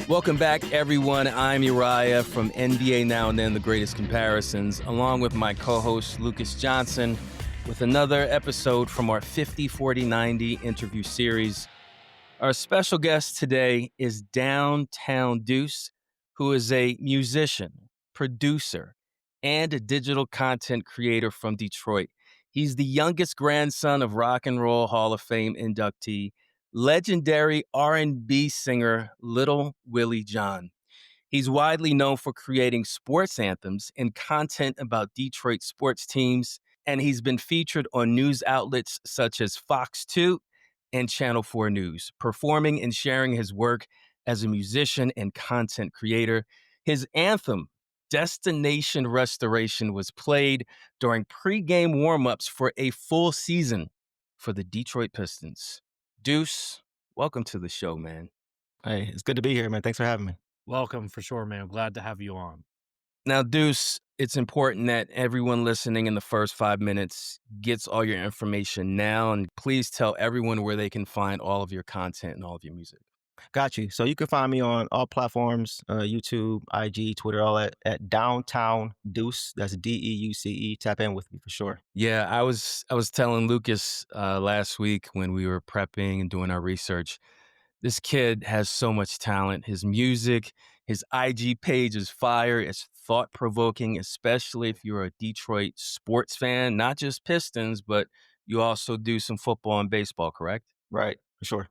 Welcome back, everyone. I'm Uriah from NBA Now and Then, The Greatest Comparisons, along with my co-host Lucas Johnson, with another episode from our 50-40-90 interview series. Our special guest today is Downtown Deuce, who is a musician, producer, and a digital content creator from Detroit. He's the youngest grandson of Rock and Roll Hall of Fame inductee, legendary R&B singer Little Willie John. He's widely known for creating sports anthems and content about Detroit sports teams, and he's been featured on news outlets such as Fox 2 and Channel 4 News, performing and sharing his work as a musician and content creator. His anthem, Destination Restoration, was played during pregame warmups for a full season for the Detroit Pistons. Deuce, welcome to the show, man. Hey, it's good to be here, man. Thanks for having me. Welcome for sure, man. Glad to have you on. Now, Deuce, it's important that everyone listening in the first 5 minutes gets all your information now, and please tell everyone where they can find all of your content and all of your music. Got you. So you can find me on all platforms, YouTube, IG, Twitter, all at Downtown Deuce. That's DEUCE. Tap in with me for sure. Yeah, I was telling Lucas last week when we were prepping and doing our research, this kid has so much talent. His music, his IG page is fire. It's thought-provoking, especially if you're a Detroit sports fan, not just Pistons, but you also do some football and baseball, correct? Right, for sure.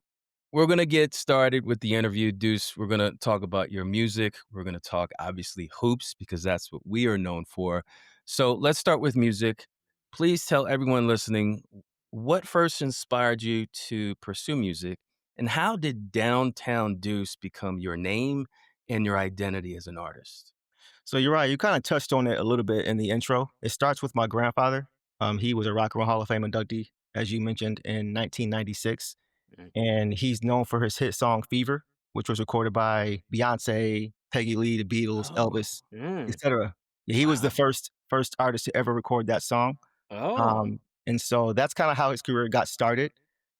We're going to get started with the interview, Deuce. We're going to talk about your music. We're going to talk, obviously, hoops, because that's what we are known for. So let's start with music. Please tell everyone listening what first inspired you to pursue music, and how did Downtown Deuce become your name and your identity as an artist? So you're right. You kind of touched on it a little bit in the intro. It starts with my grandfather. He was a Rock and Roll Hall of Fame inductee, as you mentioned, in 1996. And he's known for his hit song Fever, which was recorded by Beyonce, Peggy Lee, the Beatles, Elvis, etc. Yeah, he was the first artist to ever record that song. And so that's kind of how his career got started.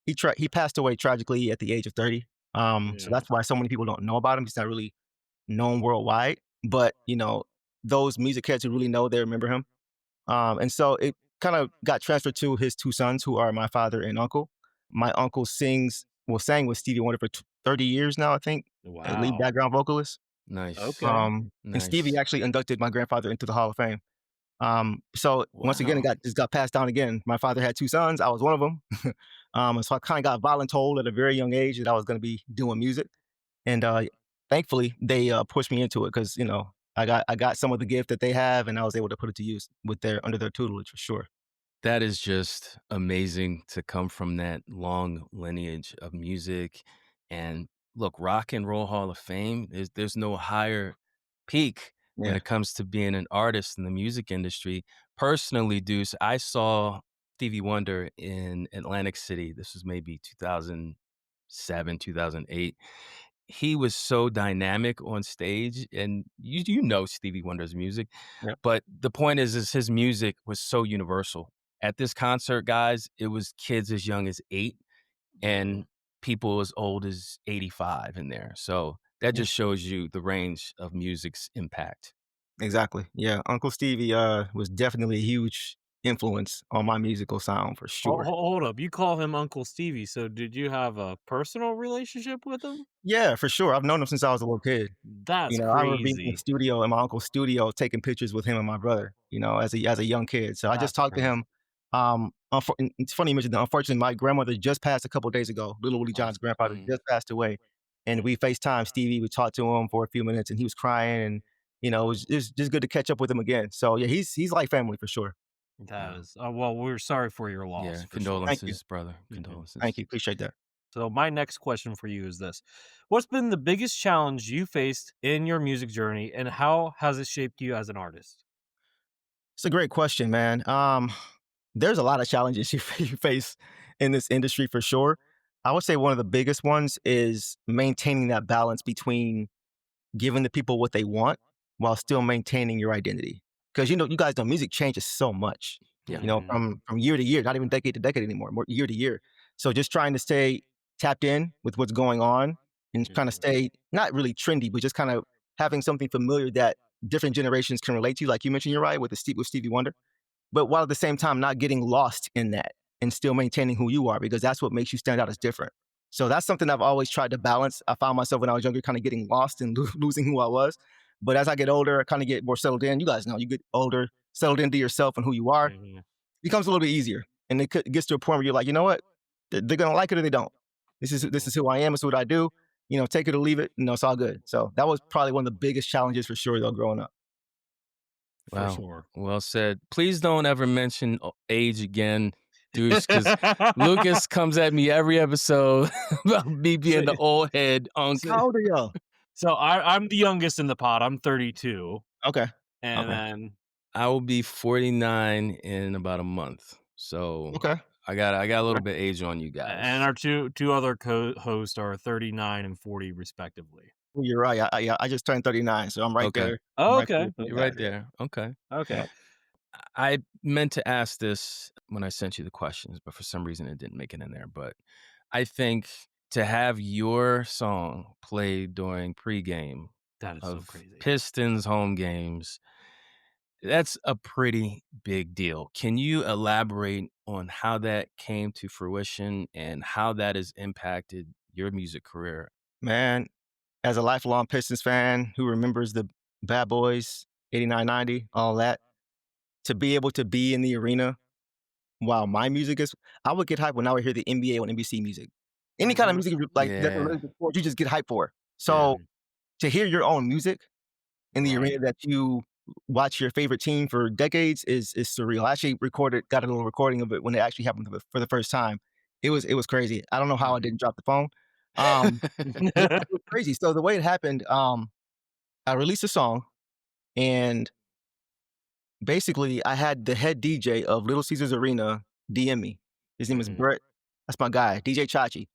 He passed away tragically at the age of 30. So that's why so many people don't know about him. He's not really known worldwide. But, you know, those music heads who really know, they remember him. And so it kind of got transferred to his two sons, who are my father and uncle. My uncle sang with Stevie Wonder for 30 years now, I think. Wow. Lead background vocalist. Nice. Okay. And Nice. Stevie actually inducted my grandfather into the Hall of Fame. So once again, Wow. it got passed down again. My father had two sons. I was one of them. So I kind of got voluntold at a very young age that I was going to be doing music. And thankfully, they pushed me into it because, you know, I got some of the gift that they have, and I was able to put it to use under their tutelage for sure. That is just amazing to come from that long lineage of music. And look, Rock and Roll Hall of Fame, there's no higher peak when Yeah. it comes to being an artist in the music industry. Personally, Deuce, I saw Stevie Wonder in Atlantic City. This was maybe 2007, 2008. He was so dynamic on stage, and you know Stevie Wonder's music. Yep. But the point is his music was so universal. At this concert, guys, it was kids as young as 8 and people as old as 85 in there. So that just shows you the range of music's impact. Exactly. Yeah. Uncle Stevie was definitely a huge influence on my musical sound for sure. Hold up. You call him Uncle Stevie. So did you have a personal relationship with him? Yeah, for sure. I've known him since I was a little kid. That's I remember being in the crazy. studio, in my uncle's studio, taking pictures with him and my brother, as a young kid. So I just That's talked to him. And it's funny you mentioned that. Unfortunately, my grandmother just passed a couple days ago. Little Willie John's grandfather just passed away. And we FaceTime Stevie. We talked to him for a few minutes, and he was crying. And, it was just good to catch up with him again. So, yeah, he's like family for sure. That is. Well, we're sorry for your loss. Yeah, for sure. condolences, brother. Mhm. Condolences. Thank you. Appreciate that. So my next question for you is this. What's been the biggest challenge you faced in your music journey, and how has it shaped you as an artist? It's a great question, man. There's a lot of challenges you face in this industry for sure. I would say one of the biggest ones is maintaining that balance between giving the people what they want while still maintaining your identity. Because, you guys know music changes so much, Yeah. from year to year, not even decade to decade anymore, more year to year. So just trying to stay tapped in with what's going on and kind of stay not really trendy, but just kind of having something familiar that different generations can relate to, like you mentioned, Uriah, with Stevie Wonder. But while at the same time not getting lost in that and still maintaining who you are, because that's what makes you stand out as different. So that's something I've always tried to balance. I found myself when I was younger kind of getting lost and losing who I was. But as I get older, I kind of get more settled in. You guys know, you get older, settled into yourself and who you are. Mhm. It becomes a little bit easier. And it gets to a point where you're like, you know what? They're going to like it or they don't. This is who I am. This is what I do. Take it or leave it. It's all good. So that was probably one of the biggest challenges for sure, though, growing up. For Wow. sure. Well said. Please don't ever mention age again, Deuce, because Lucas comes at me every episode about me being the old head uncle. How old are y'all? So I'm the youngest in the pod. I'm 32. Okay. And Okay. then I will be 49 in about a month. So Okay. I got a little bit age on you guys. and our two other co-hosts are 39 and 40 respectively. Well, you're right. I just turned 39, so I'm right Okay. there. Oh, I'm right okay. there with You're that. right there. Okay. Okay. I meant to ask this when I sent you the questions, but for some reason it didn't make it in there. But I think to have your song played during pregame That is so of crazy. Pistons home games, that's a pretty big deal. Can you elaborate on how that came to fruition and how that has impacted your music career? Man, as a lifelong Pistons fan who remembers the Bad Boys, 89, 90, all that, to be able to be in the arena while my music is, I would get hyped when I would hear the NBA on NBC music. Any kind of music like that's Yeah. related to sports, you just get hyped for. So to hear your own music in the arena that you watch your favorite team for decades is surreal. I actually got a little recording of it when it actually happened for the first time. It was crazy. I don't know how I didn't drop the phone. It was crazy. So the way it happened, I released a song, and basically I had the head DJ of Little Caesars Arena DM me. His name is Brett. That's my guy, DJ Chachi.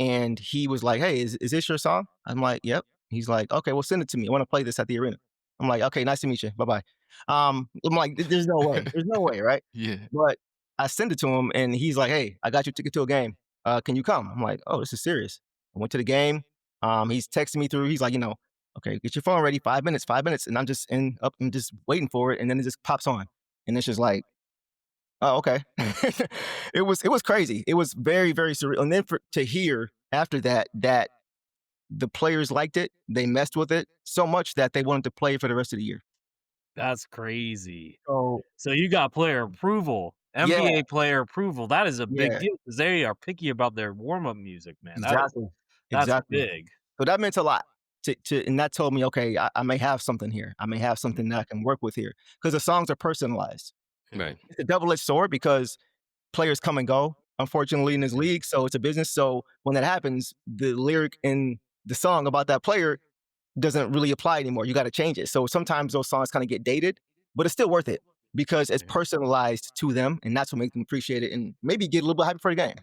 And he was like, "Hey, is this your song?" I'm like, "Yep." He's like, "Okay, well, send it to me. I want to play this at the arena." I'm like, "Okay, nice to meet you. Bye-bye." I'm like, "There's no way. There's no way, right?" Yeah. But I send it to him, and he's like, "Hey, I got your ticket to a game. Can you come?" I'm like, "Oh, this is serious." I went to the game. He's texting me through. He's like, "Okay, get your phone ready. 5 minutes." And I'm just I'm just waiting for it, and then it just pops on, and it's just like, oh, okay. It was crazy. It was very, very surreal. And then to hear after that the players liked it, they messed with it so much that they wanted to play for the rest of the year. That's crazy. So So you got player approval, Yeah. NBA player approval. That is a big Yeah. deal because they are picky about their warm-up music, man. exactly. That's exactly. big. So that meant a lot. And that told me, okay, I may have something here. I may have something that I can work with here. Because the songs are personalized. Right. It's a double-edged sword because players come and go, unfortunately, in this league. So it's a business. So when that happens, the lyric in the song about that player doesn't really apply anymore. You got to change it. So sometimes those songs kind of get dated, but it's still worth it because it's personalized to them, and that's what makes them appreciate it and maybe get a little bit happy for the game.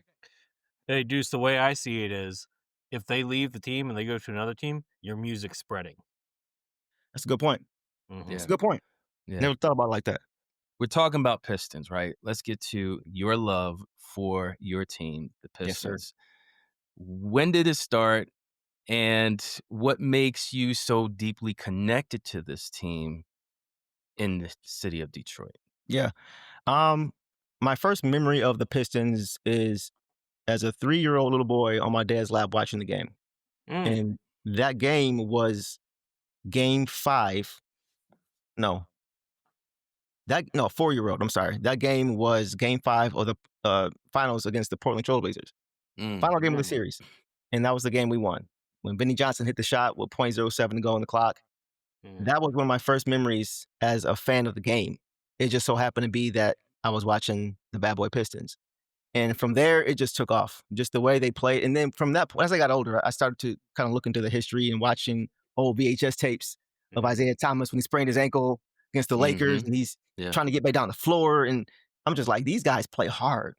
Hey, Deuce, the way I see it is if they leave the team and they go to another team, your music's spreading. That's a good point. Mhm. That's a good point. Yeah. Never thought about it like that. We're talking about Pistons, right? Let's get to your love for your team, the Yes, sir. Pistons. When did it start, and what makes you so deeply connected to this team in the city of Detroit? Yeah. My first memory of the Pistons is as a 3-year-old little boy on my dad's lap watching the game. And that game was game 5. No. 4-year-old. I'm sorry. That game was game 5 of the finals against the Portland Trailblazers. Final game of the series. And that was the game we won. When Benny Johnson hit the shot with .07 to go on the clock. That was one of my first memories as a fan of the game. It just so happened to be that I was watching the Bad Boy Pistons. And from there, it just took off. Just the way they played. And then from that point, as I got older, I started to kind of look into the history and watching old VHS tapes of Isaiah Thomas when he sprained his ankle against the Lakers and he's trying to get back down the floor. And I'm just like, these guys play hard.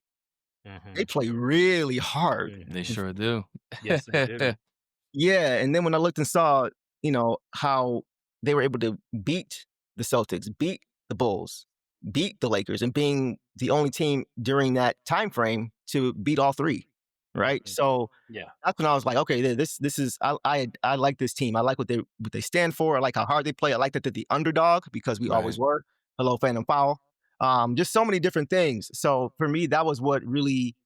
They play really hard. They sure do. Yes, they do. Yeah. And then when I looked and saw, how they were able to beat the Celtics, beat the Bulls, beat the Lakers, and being the only team during that time frame to beat all three. right? Mhm. So Yeah. that's when I was like, okay, this is I like this team. I like what they stand for. I like how hard they play. I like that they're the underdog because we always Right. were. Hello, Phantom Foul. Just so many different things. So for me, that was what really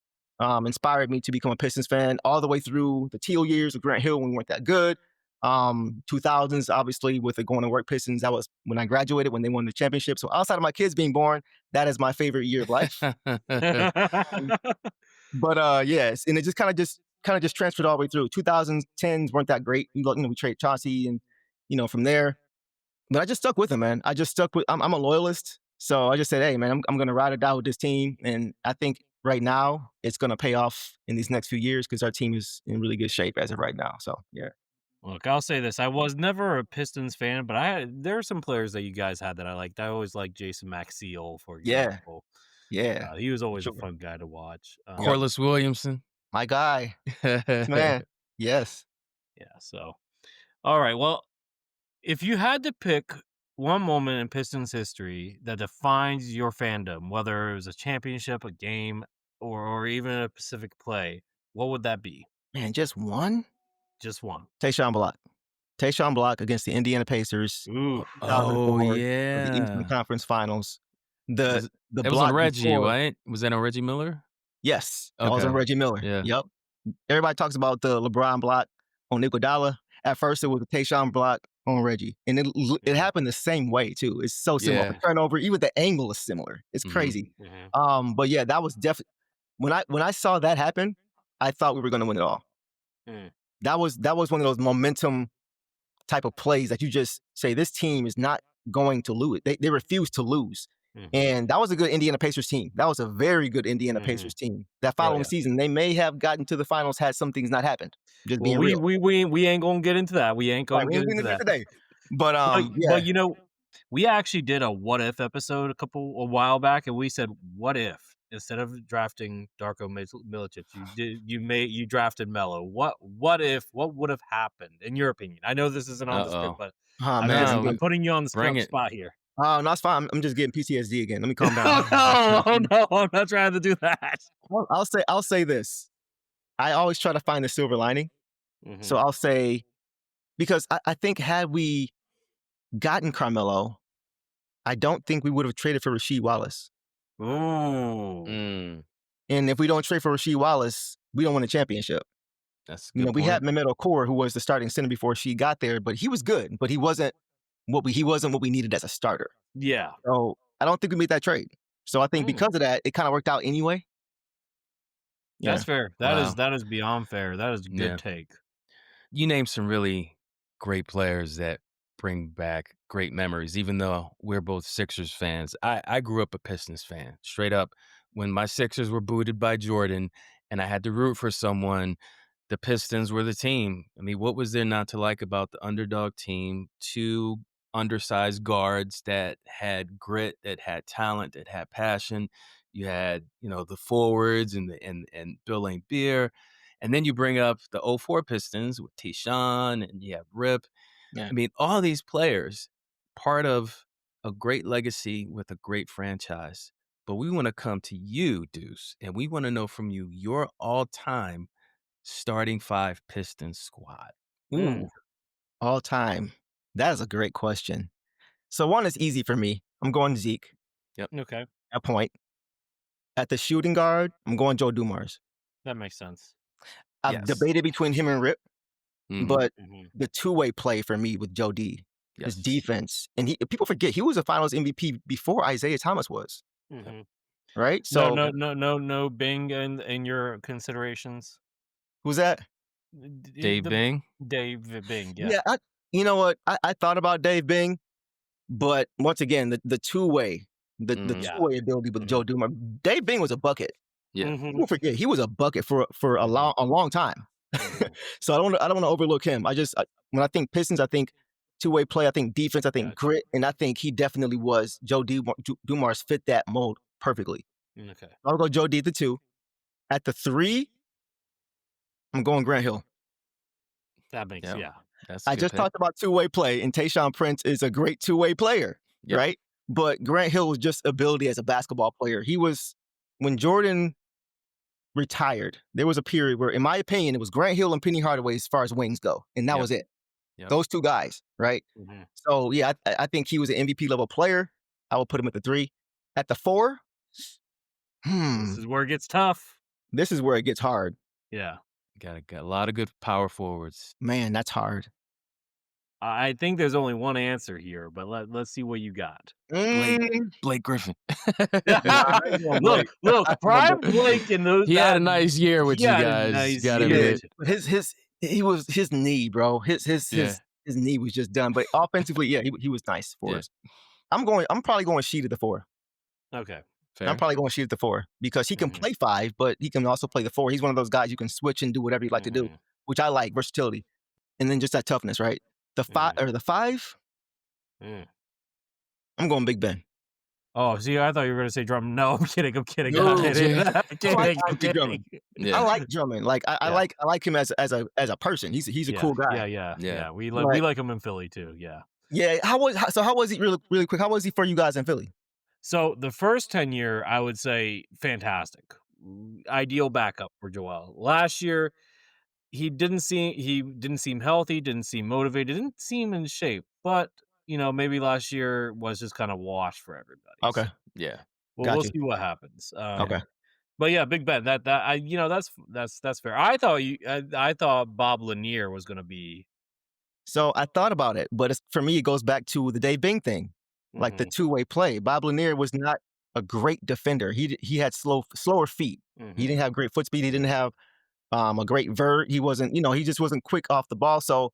inspired me to become a Pistons fan all the way through the teal years with Grant Hill when we weren't that good. 2000s, obviously, with the going to work Pistons. That was when I graduated, when they won the championship. So outside of my kids being born, that is my favorite year of life. But yes, and it just kind of just transferred all the way through. 2010s weren't that great. We traded Chauncey, and from there. But I just stuck with him, man. I just stuck with. I'm a loyalist, so I just said, hey, man, I'm gonna ride or die with this team, and I think right now it's gonna pay off in these next few years because our team is in really good shape as of right now. So yeah. Look, I'll say this: I was never a Pistons fan, but there are some players that you guys had that I liked. I always liked Jason Maxiell, for Yeah, example. yeah, He was always a sure. fun guy to watch. Yep, Corliss Williamson. my guy, man. Yes. Yeah. So, all right. Well, if you had to pick one moment in Pistons history that defines your fandom, whether it was a championship, a game, or even a specific play, what would that be? Man, just one. Just one. Tayshaun Block. Tayshaun Block against the Indiana Pacers, Ooh. 2004 Oh for the Eastern yeah. Conference Finals. The It was on block Reggie, before. right? Was that on Reggie Miller? Yes, that was on Okay. Reggie Miller. Yeah. Yep. Everybody talks about the LeBron block on Iguodala. At first, it was a Tayshaun block on Reggie, and it happened the same way too. It's so similar. Yeah. The turnover, even the angle is similar. It's crazy. Mhm. But yeah, that was definitely when I saw that happen, I thought we were going to win it all. Mm. That was one of those momentum type of plays that you just say this team is not going to lose. They refuse to lose. Mhm. And that was a good Indiana Pacers team. That was a very good Indiana Mhm. Pacers team. That Oh, following yeah. season, they may have gotten to the finals had some things not happened. Just Well, being we real. we ain't gonna get into that. We ain't Right, gonna we get ain't into getting into that. today. But But yeah. we actually did a what if episode a while back, and we said, what if instead of drafting Darko Milicic, you drafted Melo? What would have happened in your opinion? I know this isn't on the script, Uh-oh. but Oh I'm man, just I'm No, I'm getting putting you on the bring it. spot here. oh no, it's fine. I'm just getting PTSD again. Let me calm down. Oh no, I'm not trying to do that. I'll say this. I always try to find the silver lining. So I'll say, because I think had we gotten Carmelo, I don't think we would have traded for Rasheed Wallace. Ooh. And if we don't trade for Rasheed Wallace, we don't win a championship. That's a good We had point. Mehmet Okur, who was the starting center before she got there, but he was good, but he wasn't what we needed as a starter. Yeah. So I don't think we made that trade. So I think Mm. because of that, it kind of worked out anyway. Yeah. That's fair. Wow. That is beyond fair. That is a good Yeah. take. You named some really great players that bring back great memories, even though we're both Sixers fans. I grew up a Pistons fan, straight up. When my Sixers were booted by Jordan and I had to root for someone, the Pistons were the team. I mean, what was there not to like about the underdog team? Two undersized guards that had grit, that had talent, that had passion. You had, the forwards and Bill Laimbeer. And then you bring up the 04 Pistons with Tayshaun and you have Rip. Yeah. I mean, all these players, part of a great legacy with a great franchise. But we want to come to you, Deuce, and we want to know from you your all-time starting five Pistons squad. Ooh, all time. That is a great question. So one is easy for me. I'm going Zeke Okay. at point. At the shooting guard, I'm going Joe Dumars. That makes sense. I've Yes. debated between him and Rip, Mhm. but the two-way play for me with Joe D, his defense, and people forget he was a Finals MVP before Isaiah Thomas was, right? So No Bing in your considerations. who's that? Dave Bing? Dave Bing, yeah. Yeah, you know what? I thought about Dave Bing, but once again, the two-way, the two-way ability with Joe Dumars. Dave Bing was a bucket. Yeah. People forget he was a bucket for a long time. So I don't want to overlook him. When I think Pistons, I think two-way play, I think defense, I think grit, and I think he definitely was. Joe Dumars fit that mold perfectly. Okay. I'll go Joe D at the 2. At the 3, I'm going Grant Hill. That makes That's a I good just pick. talked about two-way play, and Tayshaun Prince is a great two-way player, right? But Grant Hill was just ability as a basketball player. He was, when Jordan retired, there was a period where, in my opinion, it was Grant Hill and Penny Hardaway as far as wings go, and that was it. Yep. Those two guys, right? Mm-hmm. So, yeah, I think he was an MVP level player. I would put him at the 3. At the 4, This is where it gets tough. this is where it gets hard. Yeah. Got a lot of good power forwards. Man, that's hard. I think there's only one answer here, but let's see what you got. Blake Griffin. Look, prime Blake in those. He had a nice year with you guys. Gotta admit. His knee, bro. His knee was just done. But offensively, yeah, he was nice for us. I'm probably going Sheet at the 4. Okay. Fair. I'm probably going Sheet at the 4 because he can play 5, but he can also play the 4. He's one of those guys you can switch and do whatever you like to do, which I like, versatility. And then just that toughness, right? The 5, I'm going Big Ben. Oh, see, I thought you were going to say Drummond. No, I'm kidding. I'm kidding. No, I'm kidding. I like Drummond. Like I like him as a person. He's a cool guy. Yeah. We like him in Philly too. Yeah. Yeah. How was he really quick? How was he for you guys in Philly? So the first tenure, I would say fantastic, ideal backup for Joel. Last year, he didn't seem healthy, didn't seem motivated, didn't seem in shape. But maybe last year was just kind of washed for everybody. Okay. So, yeah. We'll see what happens. Okay. But yeah, Big Ben. That's fair. I thought Bob Lanier was going to be. So I thought about it, but for me, it goes back to the Dave Bing thing, like the two-way play. Bob Lanier was not a great defender. He had slower feet. He didn't have great foot speed. He didn't have a great vert. He wasn't, he just wasn't quick off the ball. So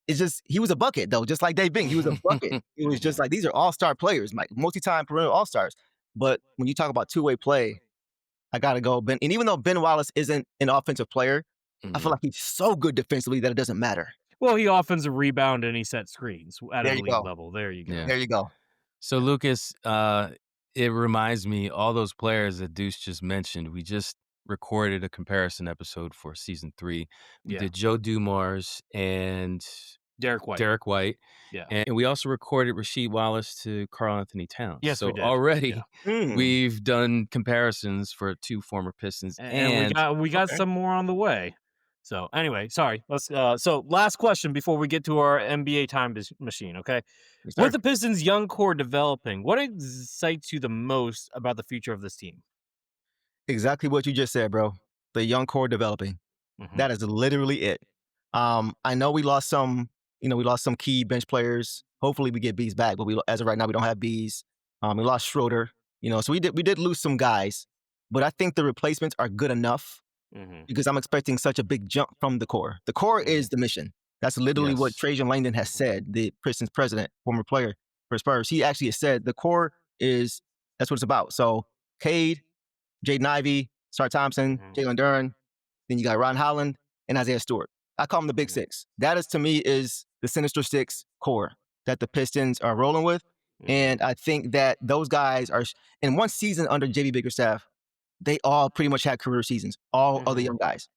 it's just, he was a bucket though, just like Dave Bing. He was a bucket. It was just like, these are all-star players, like multi-time perennial all-stars. But when you talk about two-way play, I got to go Ben. And even though Ben Wallace isn't an offensive player, I feel like he's so good defensively that it doesn't matter. Well, he offensive rebound and he set screens at an elite level. There you go. Yeah. There you go. So, Lucas, it reminds me, all those players that Deuce just mentioned, we just recorded a comparison episode for season 3. We did Joe Dumars and Derek White. Yeah. And we also recorded Rasheed Wallace to Karl Anthony Towns. Yes, so we did. Already we've done comparisons for 2 former Pistons. And we got some more on the way. So anyway, sorry. Let's. So last question before we get to our NBA time machine. Okay, with the Pistons' young core developing, what excites you the most about the future of this team? Exactly what you just said, bro. The young core developing. That is literally it. I know we lost some. We lost some key bench players. Hopefully, we get Bees back, but as of right now, we don't have Bees. We lost Schroeder. So we did lose some guys, but I think the replacements are good enough. Because I'm expecting such a big jump from the core. The core is the mission. That's literally what Trajan Langdon has said, the Pistons president, former player for Spurs. He actually has said the core that's what it's about. So Cade, Jaden Ivey, Sar Thompson, Jalen Duren, then you got Ron Holland and Isaiah Stewart. I call them the Big Six. That is, to me, is the Sinister Six core that the Pistons are rolling with. And I think that those guys are, in one season under JB Bickerstaff, they all pretty much had career seasons. All of the young guys.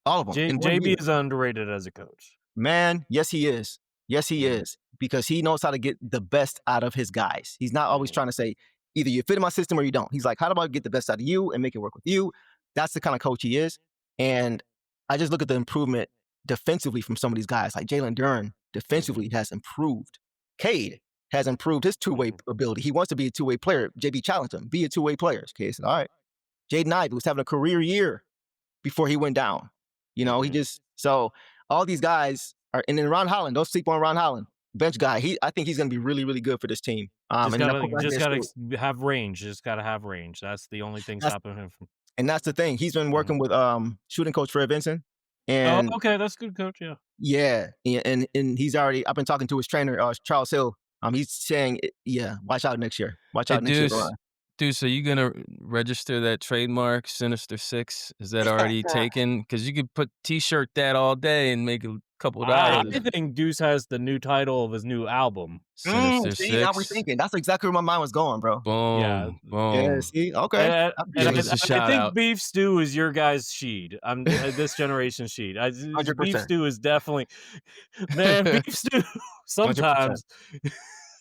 All of them. JB is underrated as a coach. Man, yes, he is. Yes, he is. Because he knows how to get the best out of his guys. He's not always trying to say, either you fit in my system or you don't. He's like, how do I get the best out of you and make it work with you? That's the kind of coach he is. And I just look at the improvement defensively from some of these guys. Like Jaylen Duren defensively has improved. Cade has improved his two-way ability. He wants to be a two-way player. JB challenged him. Be a two-way player. Cade said, all right. Jaden Ivey was having a career year before he went down. So all these guys are, and then Ron Holland, don't sleep on Ron Holland, bench guy. I think he's going to be really, really good for this team. Just got to have range. Just got to have range. That's the only thing stopping him from. And that's the thing. He's been working with shooting coach Fred Vinson. And okay, that's a good coach. Yeah. Yeah, and he's already. I've been talking to his trainer, Charles Hill. He's saying, watch out next year. Watch out next year. Dude, so you gonna register that trademark Sinister Six? Is that already taken? Because you could put T-shirt that all day and make a couple of dollars. I think Deuce has the new title of his new album. Sinister Six. Now we're thinking. That's exactly where my mind was going, bro. Boom. Yeah. See. Okay. I think Beef Stew is your guys' Sheed. I'm this generation's Sheed. 100%. Beef Stew is definitely, man. Beef Stew sometimes.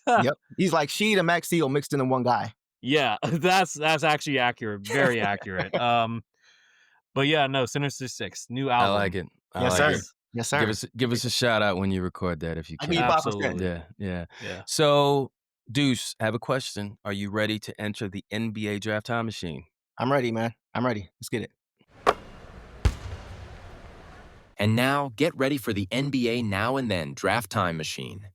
Yep. He's like Sheed and Max Seal mixed into one guy. Yeah, that's actually accurate. Very accurate. But yeah, no, Sinister Six, new I album. like it. I Yes, like sir. it. Yes, sir. Give us a shout out when you record that if you I'll can. give you 5%. Absolutely. Yeah. Yeah. So, Deuce, I have a question. Are you ready to enter the NBA draft time machine? I'm ready, man. I'm ready. Let's get it. And now, get ready for the NBA Now and Then Draft Time Machine.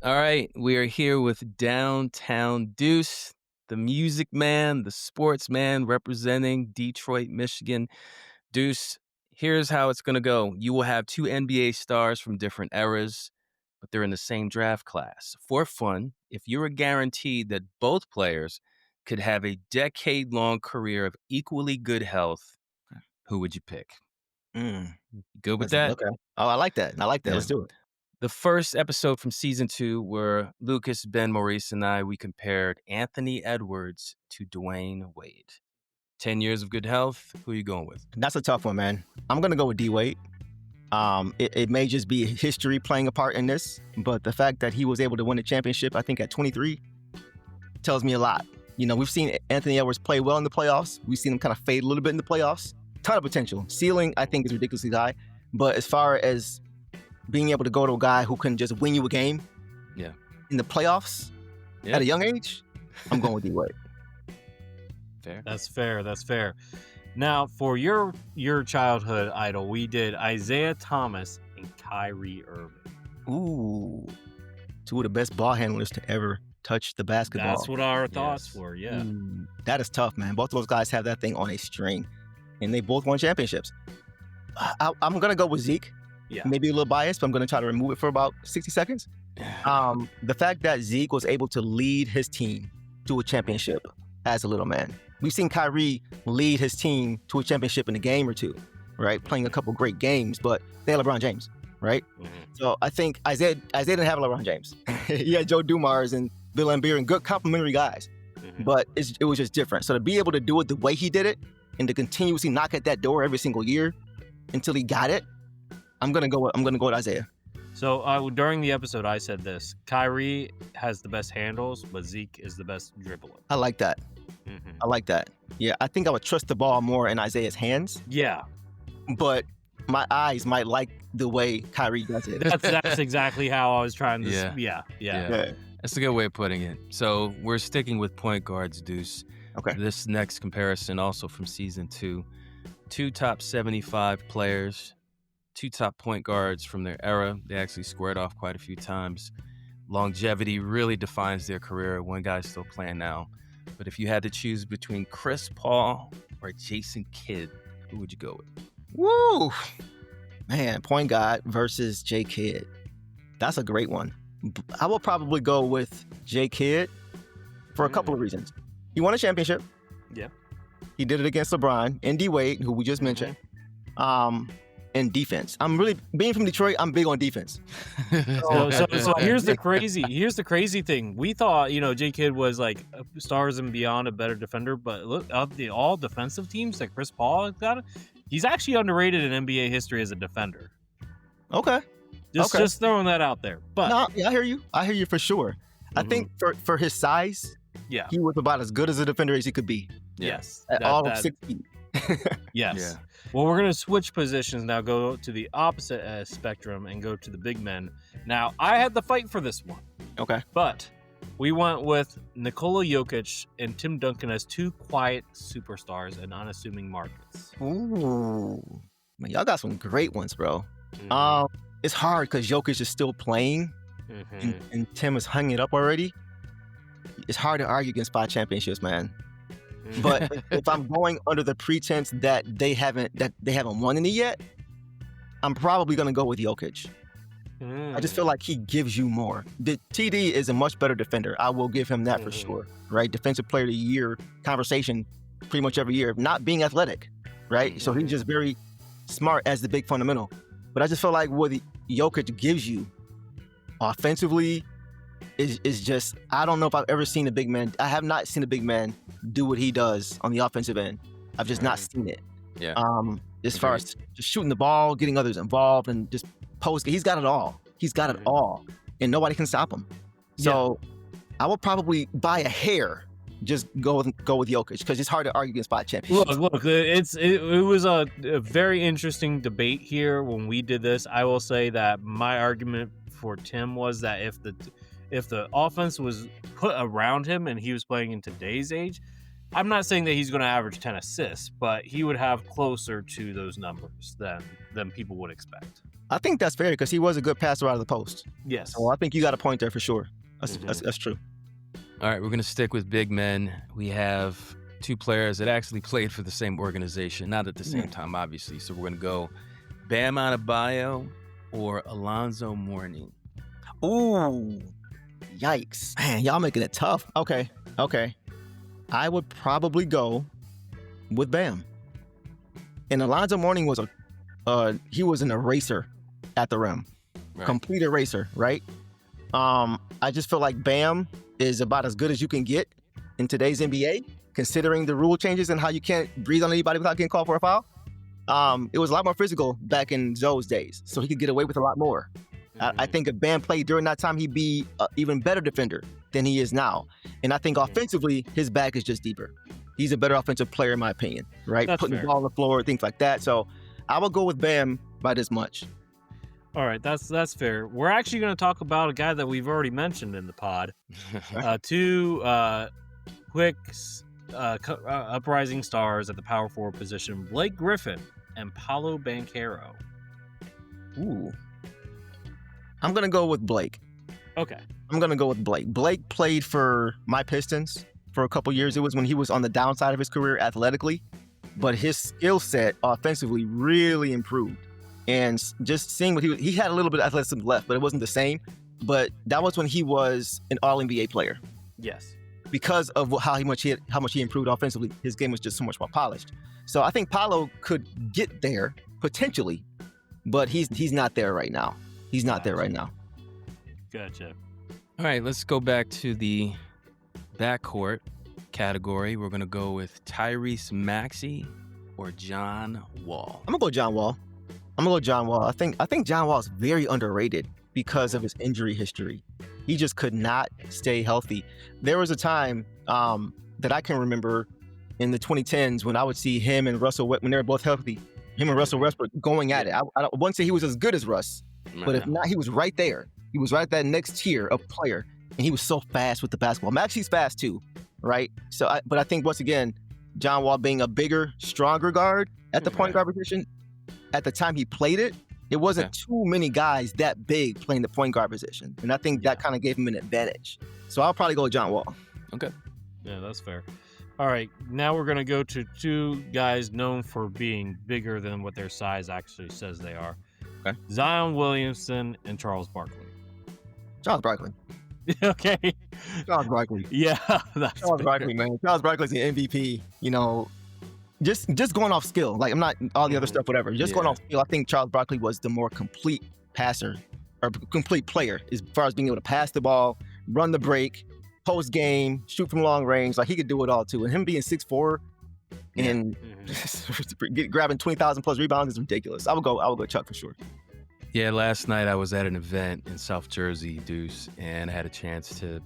All right, we are here with Downtown Deuce, the music man, the sports man representing Detroit, Michigan. Deuce, here's how it's going to go. You will have two NBA stars from different eras, but they're in the same draft class. For fun, if you were guaranteed that both players could have a decade-long career of equally good health, who would you pick? Good with that? Okay. Oh, I like that. Yeah. Let's do it. The first episode from season 2 where Lucas, Ben, Maurice, and I, we compared Anthony Edwards to Dwayne Wade. 10 years of good health, who are you going with? That's a tough one, man. I'm going to go with D-Wade. It may just be history playing a part in this, but the fact that he was able to win a championship, I think at 23, tells me a lot. You know, we've seen Anthony Edwards play well in the playoffs. We've seen him kind of fade a little bit in the playoffs. Ton of potential. Ceiling, I think, is ridiculously high. But as far as being able to go to a guy who can just win you a game in the playoffs at a young age, I'm going with D-Wade. Fair. That's fair. Now, for your childhood idol, we did Isaiah Thomas and Kyrie Irving. Ooh. Two of the best ball handlers to ever touch the basketball. That's what our thoughts were, yeah. Ooh, that is tough, man. Both of those guys have that thing on a string, and they both won championships. I'm going to go with Zeke. Yeah. Maybe a little biased, but I'm going to try to remove it for about 60 seconds. The fact that Zeke was able to lead his team to a championship as a little man. We've seen Kyrie lead his team to a championship in a game or two, right? Playing a couple great games, but they had LeBron James, right? Mhm. So I think Isaiah didn't have LeBron James. He had Joe Dumars and Bill Laimbeer and good complementary guys, but it was just different. So to be able to do it the way he did it and to continuously knock at that door every single year until he got it, I'm gonna go with Isaiah. So during the episode, I said this: Kyrie has the best handles, but Zeke is the best dribbler. I like that. Mhm. I like that. Yeah, I think I would trust the ball more in Isaiah's hands, Yeah, but my eyes might like the way Kyrie does it. that's exactly how I was trying to. Yeah. Yeah. That's a good way of putting it. So we're sticking with point guards, Deuce. Okay. This next comparison also from season 2. 2 top 75 players, 2 top point guards from their era. They actually squared off quite a few times. Longevity really defines their career. One guy's still playing now. But if you had to choose between Chris Paul or Jason Kidd, who would you go with? Woo! Man, point guard versus J. Kidd. That's a great one. I will probably go with J. Kidd for a couple of reasons. He won a championship. Yeah. He did it against LeBron and D-Wade, who we just mentioned. And defense. I'm really, being from Detroit, I'm big on defense. So here's the crazy thing. We thought, J. Kidd was like stars and beyond a better defender, but look, of the all defensive teams that Chris Paul has got, he's actually underrated in NBA history as a defender. Okay. Just throwing that out there. But No, yeah, I hear you for sure. I think for his size, yeah. he was about as good as a defender as he could be. Yes. At all of 6 feet. Yes. Yeah. Well, we're going to switch positions now, go to the opposite spectrum and go to the big men. Now, I had the fight for this one, Okay. but we went with Nikola Jokic and Tim Duncan as 2 quiet superstars in unassuming markets. Ooh. Man, y'all got some great ones, bro. Mhm. It's hard because Jokic is still playing Mhm. and Tim has hung it up already. It's hard to argue against 5 championships, man. But if I'm going under the pretense that they haven't won any yet, I'm probably gonna go with Jokic. I just feel like he gives you more. The TD is a much better defender. I will give him that for sure. Right? Defensive Player of the Year conversation pretty much every year. Not being athletic, right? So he's just very smart as the big fundamental. But I just feel like what Jokic gives you offensively is just, I don't know if I've ever seen a big man. I have not seen a big man do what he does on the offensive end. I've just not seen it. Yeah. As far as just shooting the ball, getting others involved, and just post, he's got it all. He's got it all, and nobody can stop him. So I will probably, by a hair, just go with Jokic because it's hard to argue against 5 championships. Look, it was a very interesting debate here when we did this. I will say that my argument for Tim was that if the offense was put around him and he was playing in today's age, I'm not saying that he's going to average 10 assists, but he would have closer to those numbers than people would expect. I think that's fair because he was a good passer out of the post. Yes. So I think you got a point there for sure. That's true. All right, we're going to stick with big men. We have 2 players that actually played for the same organization, not at the same time, obviously. So we're going to go Bam Adebayo or Alonzo Mourning. Ooh, yikes. Man, y'all making it tough. Okay. I would probably go with Bam. And Alonzo Mourning was he was an eraser at the rim. Right. Complete eraser, right? I just feel like Bam is about as good as you can get in today's NBA, considering the rule changes and how you can't breathe on anybody without getting called for a foul. It was a lot more physical back in Zoe's days, so he could get away with a lot more. I think if Bam played during that time, he'd be an even better defender than he is now. And I think offensively, his bag is just deeper. He's a better offensive player, in my opinion, right? That's Putting fair. the ball on the floor, things like that. So I will go with Bam by this much. All right, that's fair. We're actually going to talk about a guy that we've already mentioned in the pod. 2 quick uprising stars at the power forward position, Blake Griffin and Paolo Banchero. Ooh. I'm going to go with Blake. Okay. I'm going to go with Blake. Blake played for my Pistons for a couple years. It was when he was on the downside of his career athletically, but his skill set offensively really improved. And just seeing what he had a little bit of athleticism left, but it wasn't the same. But that was when he was an All-NBA player. Yes. Because of how much he improved offensively, his game was just so much more polished. So I think Paolo could get there potentially, but he's not there right now. He's not there right now. Gotcha. All right, let's go back to the backcourt category. We're going to go with Tyrese Maxey or John Wall. I'm gonna go John Wall. I think John Wall is very underrated because of his injury history. He just could not stay healthy. There was a time that I can remember in the 2010s when I would see him and Russell, when they were both healthy, him and Russell Westbrook going at it. I wouldn't say he was as good as Russ, but if not, he was right there. He was right at that next tier of player, and he was so fast with the basketball. Maxey's fast too, right? But I think once again, John Wall being a bigger, stronger guard at the point guard position, at the time he played it, it wasn't too many guys that big playing the point guard position. And I think that kind of gave him an advantage. So I'll probably go with John Wall. Okay. Yeah, that's fair. All right, now we're going to go to 2 guys known for being bigger than what their size actually says they are. Okay. Zion Williamson and Charles Barkley. Charles Barkley. Okay. Charles Barkley. Yeah, that's Charles fair. Barkley, man. Charles Barkley's the MVP. You know, just going off skill. Like, I'm not all the other stuff, whatever. Just going off skill. I think Charles Barkley was the more complete passer or complete player as far as being able to pass the ball, run the break, post game, shoot from long range. Like, he could do it all too. And him being 6'4" and grabbing 20,000 plus rebounds is ridiculous. I would go Chuck for sure. Yeah, last night I was at an event in South Jersey, Deuce, and I had a chance to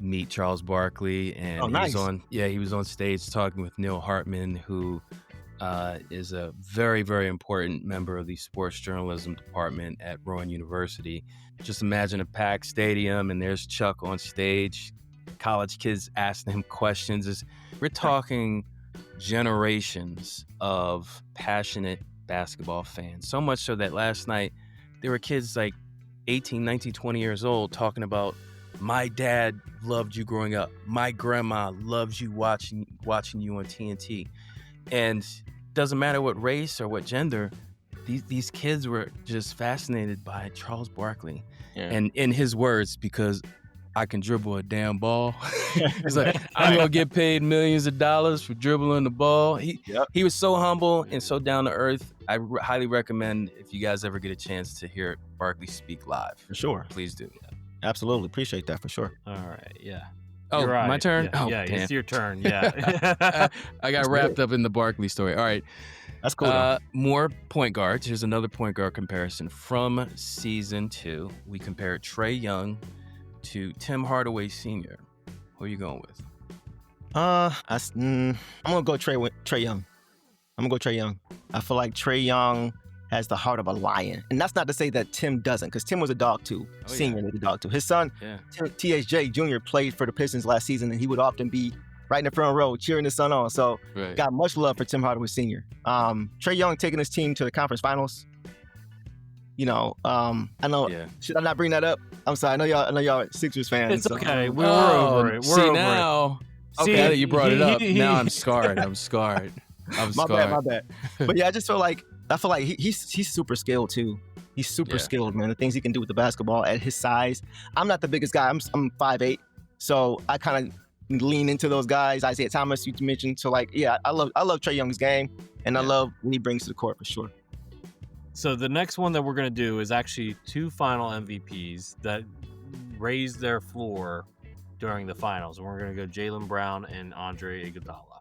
meet Charles Barkley, and nice. he was on stage talking with Neil Hartman, who is a very, very important member of the sports journalism department at Rowan University. Just imagine a packed stadium, and there's Chuck on stage, college kids asking him questions. We're talking generations of passionate basketball fans, so much so that last night there were kids like 18, 19, 20 years old talking about, my dad loved you growing up. My grandma loves you watching you on TNT. And doesn't matter what race or what gender, these kids were just fascinated by Charles Barkley. Yeah. And in his words, because I can dribble a damn ball. He's like, I'm going to get paid millions of dollars for dribbling the ball. He was so humble and so down to earth. I highly recommend, if you guys ever get a chance to hear Barkley speak live. For sure. Please do. Absolutely. Appreciate that for sure. All right. Yeah. Oh, right. My turn? Yeah, it's your turn. Yeah. I got wrapped up in the Barkley story. All right. That's cool. More point guards. Here's another point guard comparison from season 2. We compared Trae Young to Tim Hardaway Sr. Who are you going with? I'm gonna go Trey Young. I'm gonna go Trey Young. I feel like Trey Young has the heart of a lion, and that's not to say that Tim doesn't, because Tim was a dog too. Senior was a dog too. His son, THJ Jr. played for the Pistons last season, and he would often be right in the front row cheering his son on. So got much love for Tim Hardaway Sr. Trey Young taking his team to the conference finals. I know. Should I not bring that up? I'm sorry. I know y'all are Sixers fans. It's okay. We're over it. We're over it. Okay, now that you brought it up, now I'm scarred. My bad. But yeah, I feel like he's super skilled too. He's super skilled, man. The things he can do with the basketball at his size. I'm not the biggest guy. I'm 5'8", so I kind of lean into those guys. Isaiah Thomas, you mentioned. So I love Trey Young's game, and I love what he brings to the court for sure. So the next one that we're going to do is actually 2 final MVPs that raised their floor during the finals. And we're going to go Jaylen Brown and Andre Iguodala.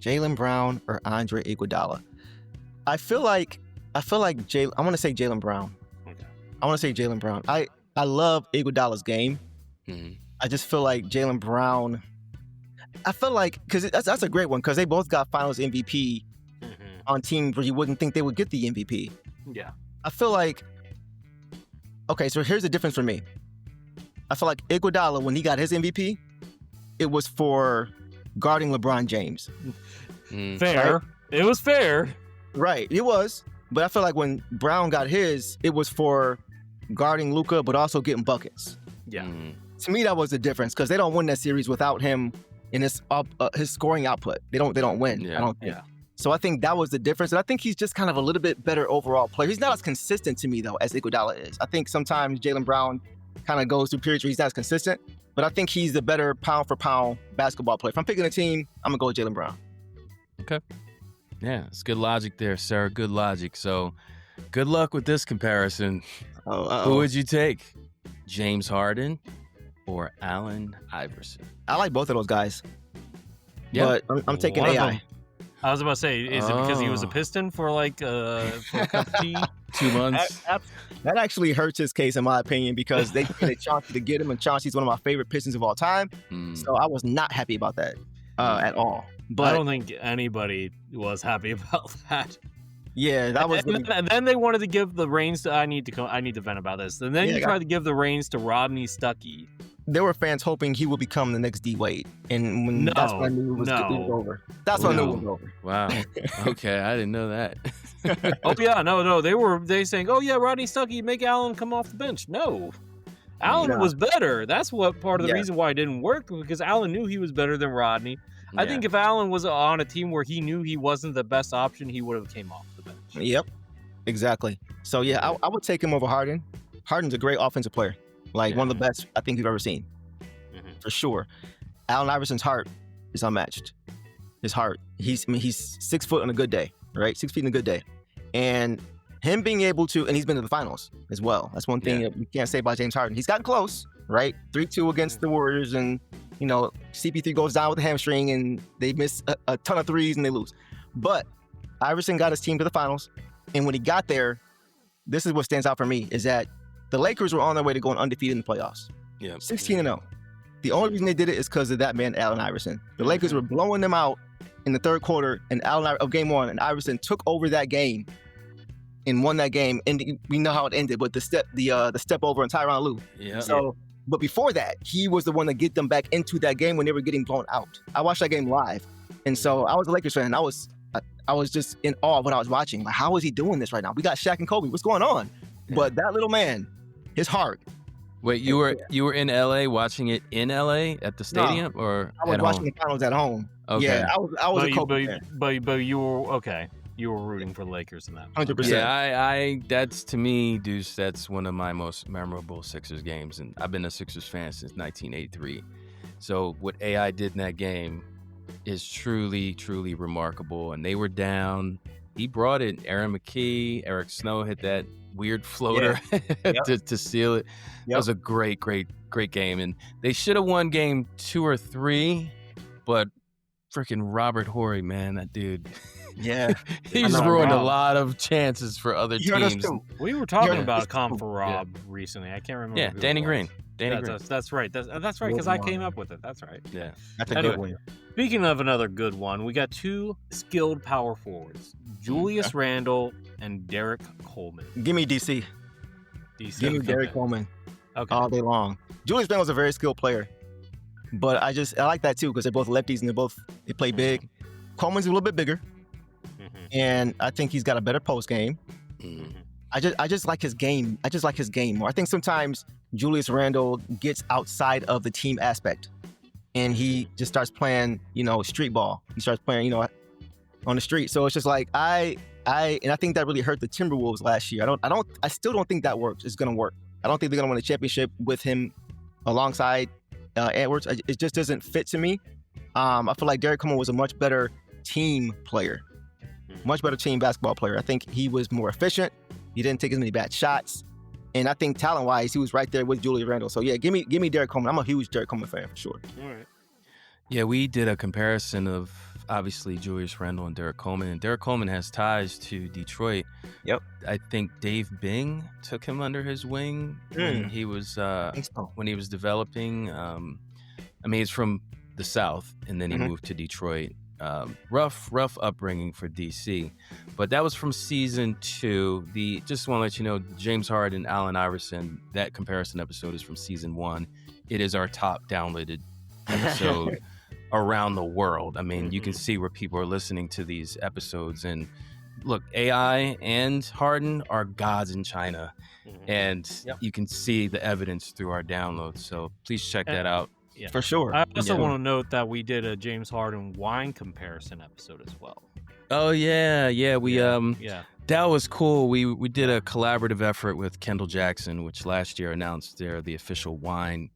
Jaylen Brown or Andre Iguodala? I feel like I want to say Jaylen Brown. Okay. I want to say Jaylen Brown. I love Iguodala's game. Mm-hmm. I just feel like Jaylen Brown. I feel like because that's a great one because they both got Finals MVP on teams where you wouldn't think they would get the MVP. Yeah. I feel like. Okay, so here's the difference for me. I feel like Iguodala, when he got his MVP, it was for guarding LeBron James. Fair. Right? It was fair. Right, it was. But I feel like when Brown got his, it was for guarding Luka, but also getting buckets. Yeah. To me, that was the difference because they don't win that series without him in his scoring output. They don't win. Yeah. I don't think. So I think that was the difference. And I think he's just kind of a little bit better overall player. He's not as consistent to me, though, as Iguodala is. I think sometimes Jaylen Brown kind of goes through periods where he's not as consistent. But I think he's the better pound-for-pound basketball player. If I'm picking a team, I'm going to go with Jaylen Brown. Okay. Yeah, it's good logic there, Sarah. Good logic. So good luck with this comparison. Who would you take? James Harden or Allen Iverson? I like both of those guys. Yeah. But I'm taking AI. I was about to say, is it because he was a Piston for for a cup of tea? 2 months? That actually hurts his case, in my opinion, because they traded Chauncey to get him, and Chauncey's one of my favorite Pistons of all time. So I was not happy about that at all. But I don't think anybody was happy about that. Yeah, that was. And then they wanted to give the reins to. I need to vent about this. And then you tried to give the reins to Rodney Stuckey. There were fans hoping he would become the next D Wade, and that's when I knew it was over. That's when I knew it was over. Wow. Okay, I didn't know that. Oh yeah, no. They saying, oh yeah, Rodney Stuckey, make Allen come off the bench. No, Allen was better. That's what part of the reason why it didn't work, because Allen knew he was better than Rodney. I think if Allen was on a team where he knew he wasn't the best option, he would have came off the bench. Yep, exactly. So yeah, I would take him over Harden. Harden's a great offensive player. One of the best I think you've ever seen, for sure. Allen Iverson's heart is unmatched. His heart. He's 6 foot on a good day, right? 6 feet on a good day, and him being able to, and he's been to the finals as well. That's one thing that we can't say about James Harden. He's gotten close, right? 3-2 against the Warriors, and CP3 goes down with a hamstring, and they miss a ton of threes and they lose. But Iverson got his team to the finals, and when he got there, this is what stands out for me is that the Lakers were on their way to going undefeated in the playoffs. Yeah, 16-0. The only reason they did it is because of that man, Allen Iverson. The Lakers were blowing them out in the third quarter of game one, and Iverson took over that game and won that game. And we know how it ended, but the step over on Tyronn Lue. Yeah. So, but before that, he was the one to get them back into that game when they were getting blown out. I watched that game live, and so I was a Lakers fan. And I was just in awe of what I was watching. Like, how is he doing this right now? We got Shaq and Kobe. What's going on? But that little man, his heart. Wait, you were in LA watching it in LA at the stadium, or I was at watching home? the finals at home. Okay. Yeah, I was a Kobe fan. But you were okay. You were rooting for the Lakers in that. 100%. Yeah, that's to me, Deuce. That's one of my most memorable Sixers games, and I've been a Sixers fan since 1983. So what AI did in that game is truly, truly remarkable. And they were down. He brought it. Aaron McKee, Eric Snow hit that weird floater to seal it. That was a great, great, great game. And they should have won game 2 or 3, but freaking Robert Horry, man, that dude. Yeah. He's ruined a lot of chances for other teams. We were talking about Comp for Rob recently. I can't remember. Yeah, Danny Green. Danny Green. That's right. That's right, because I came up with it. That's right. Yeah. That's a Anyway. good one. Speaking of another good one, we got two skilled power forwards, Julius Randle and Derek Coleman. Give me DC. Give me Derek Coleman all day long. Julius Randle's a very skilled player, but I like that too because they're both lefties and they play big. Coleman's a little bit bigger, and I think he's got a better post game. I just like his game. I just like his game more. I think sometimes Julius Randle gets outside of the team aspect, and he just starts playing, street ball. He starts playing, on the street. So it's just like I think that really hurt the Timberwolves last year. I still don't think that works. It's gonna work. I don't think they're gonna win a championship with him alongside Edwards. It just doesn't fit to me. I feel like Derek Coleman was a much better team player, much better team basketball player. I think he was more efficient. He didn't take as many bad shots. And I think talent-wise, he was right there with Julius Randle. So, yeah, give me Derek Coleman. I'm a huge Derek Coleman fan for sure. All right. Yeah, we did a comparison of, obviously, Julius Randle and Derek Coleman. And Derek Coleman has ties to Detroit. Yep. I think Dave Bing took him under his wing when he was developing. He's from the South, and then he moved to Detroit. Rough upbringing for DC, but that was from season 2. Just want to let you know, James Harden, Allen Iverson, that comparison episode is from season 1. It is our top downloaded episode around the world. I mean, you can see where people are listening to these episodes. And look, AI and Harden are gods in China, and you can see the evidence through our downloads. So please check that out. Yeah. For sure. I also want to note that we did a James Harden wine comparison episode as well. Oh yeah, we that was cool. We did a collaborative effort with Kendall Jackson, which last year announced they're the official wine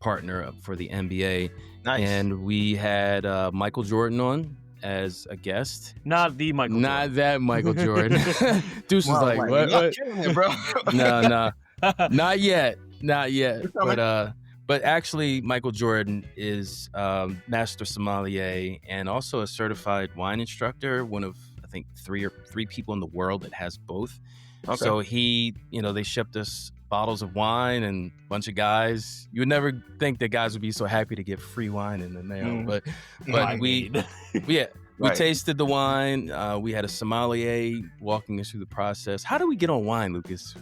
partner for the NBA. Nice. And we had Michael Jordan on as a guest. Not the Michael Jordan. Not that Michael Jordan. Deuce was like, what? It, bro. No. Not yet. But actually, Michael Jordan is master sommelier and also a certified wine instructor. One of, I think, three people in the world that has both. Okay. So they shipped us bottles of wine and a bunch of guys. You would never think that guys would be so happy to get free wine in the mail, but we tasted the wine. We had a sommelier walking us through the process. How do we get on wine, Lucas?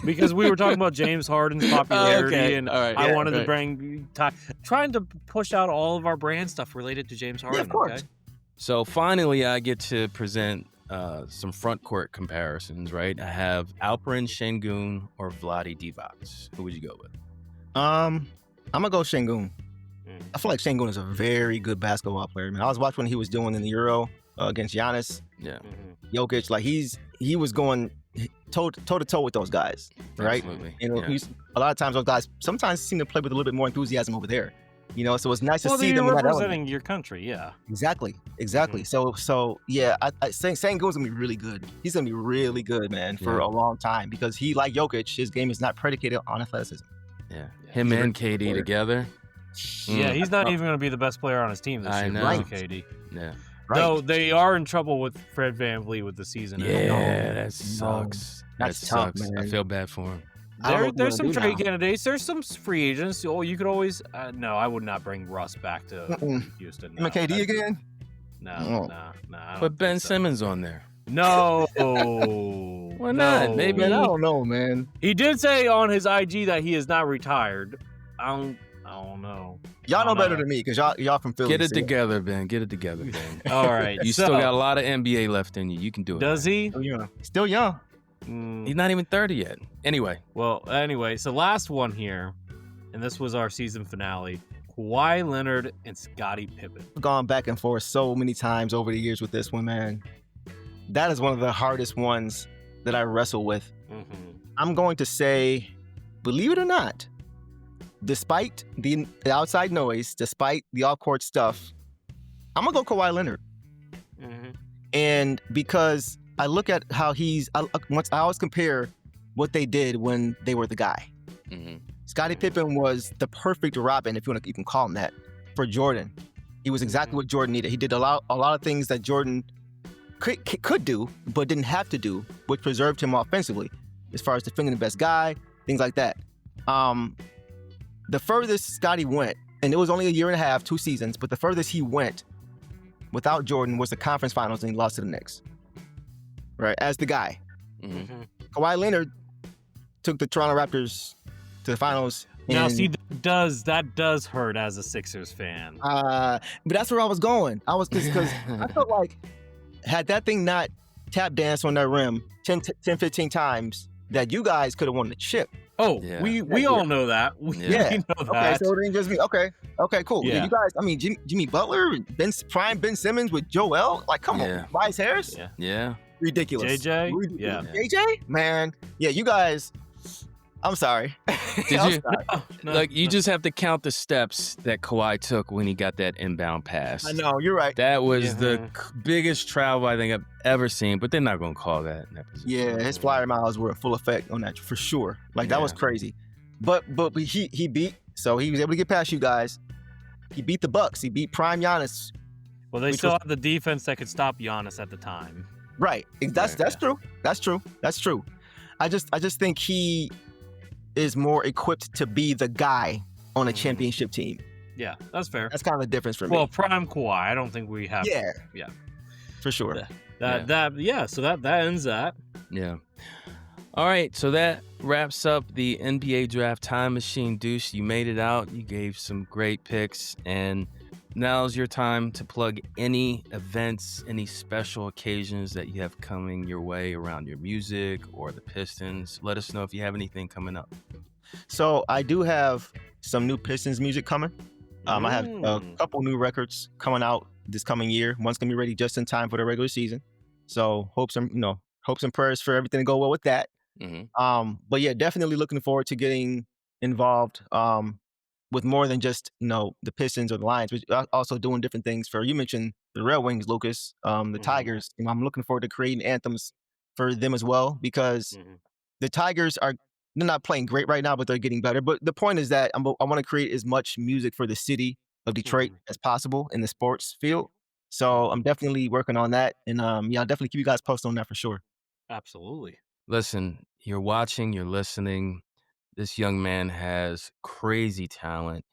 Because we were talking about James Harden's popularity, and I wanted to bring trying to push out all of our brand stuff related to James Harden. Yeah, of course. Okay? So finally, I get to present some front court comparisons. Right, I have Alperen Şengün or Vlade Divac. Who would you go with? I'm gonna go Şengün. I feel like Şengün is a very good basketball player. Man, I was watching what he was doing in the Euro against Giannis. Yeah. Jokic, like he was going toe to toe with those guys, right? Absolutely. A lot of times those guys sometimes seem to play with a little bit more enthusiasm over there. So it's nice to see them representing your country. Yeah. Exactly. So yeah, I think Şengün's gonna be really good. He's gonna be really good, man, for a long time because he, like Jokic, his game is not predicated on athleticism. Yeah. Him and KD together. Yeah, he's not even going to be the best player on his team this year. Know. Right. KD. Yeah. Right. No, they are in trouble with Fred VanVleet with the season. Yeah, that sucks. That's that tough, sucks. man. I feel bad for him. There's some trade candidates. There's some free agents. Oh, you could always. No, I would not bring Russ back to Houston. No, KD again? No. Put Ben Simmons on there. No. Why not? No. Maybe. Man, I don't know, man. He did say on his IG that he is not retired. I don't know. Y'all know better than me because y'all from Philly. Get it together, Ben. Get it together, Ben. All right. You still got a lot of NBA left in you. You can do it. Does he? Still young. He's not even 30 yet. Anyway. So last one here, and this was our season finale. Kawhi Leonard and Scottie Pippen. I've gone back and forth so many times over the years with this one, man. That is one of the hardest ones that I wrestle with. I'm going to say, believe it or not, despite the outside noise, despite the off-court stuff, I'm going to go Kawhi Leonard. And because I look at how I always compare what they did when they were the guy. Scottie Pippen was the perfect Robin, if you want to even call him that, for Jordan. He was exactly what Jordan needed. He did a lot of things that Jordan could do, but didn't have to do, which preserved him offensively, as far as defending the best guy, things like that. the furthest Scottie went, and it was only a year and a half, 2 seasons, but the furthest he went without Jordan was the conference finals, and he lost to the Knicks. Right, as the guy. Mm-hmm. Kawhi Leonard took the Toronto Raptors to the finals. Now, see, that does hurt as a Sixers fan. But that's where I was going. Because I felt like had that thing not tap danced on that rim 10, 15 times, that you guys could have won the chip. Oh, yeah. we all know that. We know that. Okay, so it didn't just be okay, cool. Yeah. You guys, I mean, Jimmy Butler, Ben Simmons with Joel, like, come on, Tobias Harris, yeah, ridiculous. JJ, JJ, man, yeah, you guys. I'm sorry. Did you? Like, you just have to count the steps that Kawhi took when he got that inbound pass. I know, you're right. That was the biggest travel I think I've ever seen, but they're not going to call that in that position. Yeah, his flyer miles were in full effect on that for sure. Like, that was crazy. But he beat, so he was able to get past you guys. He beat the Bucks. He beat prime Giannis. Well, they still have the defense that could stop Giannis at the time. Right. That's true. That's true. I just think he is more equipped to be the guy on a championship team. Yeah, that's fair. That's kind of the difference for me. Well, prime Kawhi, I don't think we have. Yeah, for sure. So that ends that. Yeah. All right, so that wraps up the NBA Draft Time Machine. Deuce, you made it out. You gave some great picks, and now's your time to plug any events, any special occasions that you have coming your way around your music or the Pistons. Let us know if you have anything coming up. So I do have some new Pistons music coming. I have a couple new records coming out this coming year. One's gonna be ready just in time for the regular season. So hopes and prayers for everything to go well with that. Mm-hmm. But yeah, definitely looking forward to getting involved with more than just, the Pistons or the Lions, but also doing different things for, you mentioned the Red Wings, Lucas, the Tigers. I'm looking forward to creating anthems for them as well, because the Tigers they're not playing great right now, but they're getting better. But the point is that I want to create as much music for the city of Detroit as possible in the sports field. So I'm definitely working on that. And I'll definitely keep you guys posted on that for sure. Absolutely. Listen, you're watching, you're listening. This young man has crazy talent.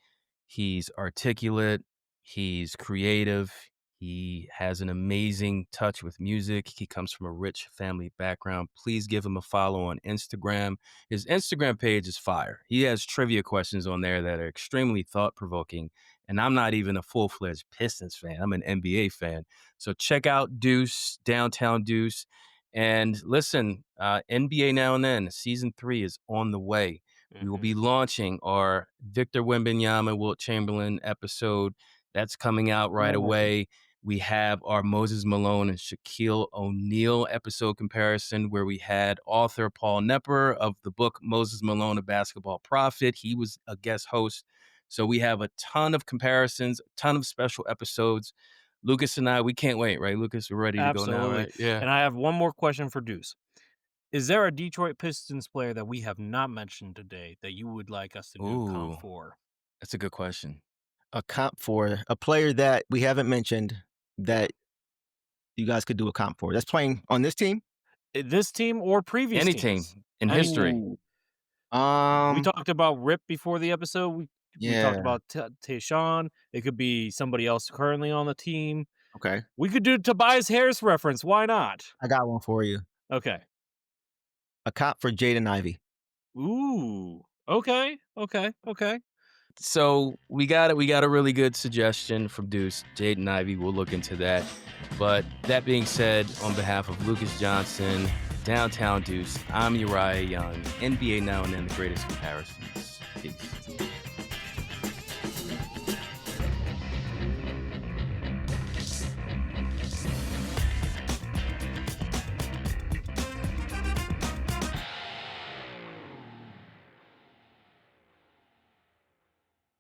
He's articulate. He's creative. He has an amazing touch with music. He comes from a rich family background. Please give him a follow on Instagram. His Instagram page is fire. He has trivia questions on there that are extremely thought-provoking. And I'm not even a full-fledged Pistons fan. I'm an NBA fan. So check out Deuce, Downtown Deuce. And listen, NBA Now and Then, Season 3 is on the way. We will be launching our Victor Wembanyama, Wilt Chamberlain episode. That's coming out right away. We have our Moses Malone and Shaquille O'Neal episode comparison, where we had author Paul Nepper of the book Moses Malone, A Basketball Prophet. He was a guest host. So we have a ton of comparisons, a ton of special episodes. Lucas and I, we can't wait, right, Lucas? We're ready to go now, right? Yeah. And I have one more question for Deuce. Is there a Detroit Pistons player that we have not mentioned today that you would like us to do a comp for? That's a good question. A comp for a player that we haven't mentioned that you guys could do a comp for. That's playing on this team? This team or previous Any teams? team in history. We talked about Rip before the episode. We talked about Tayshaun. It could be somebody else currently on the team. Okay. We could do Tobias Harris reference. Why not? I got one for you. Okay. A comp for Jaden Ivey. Ooh. Okay. So we got a really good suggestion from Deuce, Jaden Ivey. We'll look into that. But that being said, on behalf of Lucas Johnson, Downtown Deuce, I'm Uriah Young. NBA Now and Then, the greatest comparisons. Peace.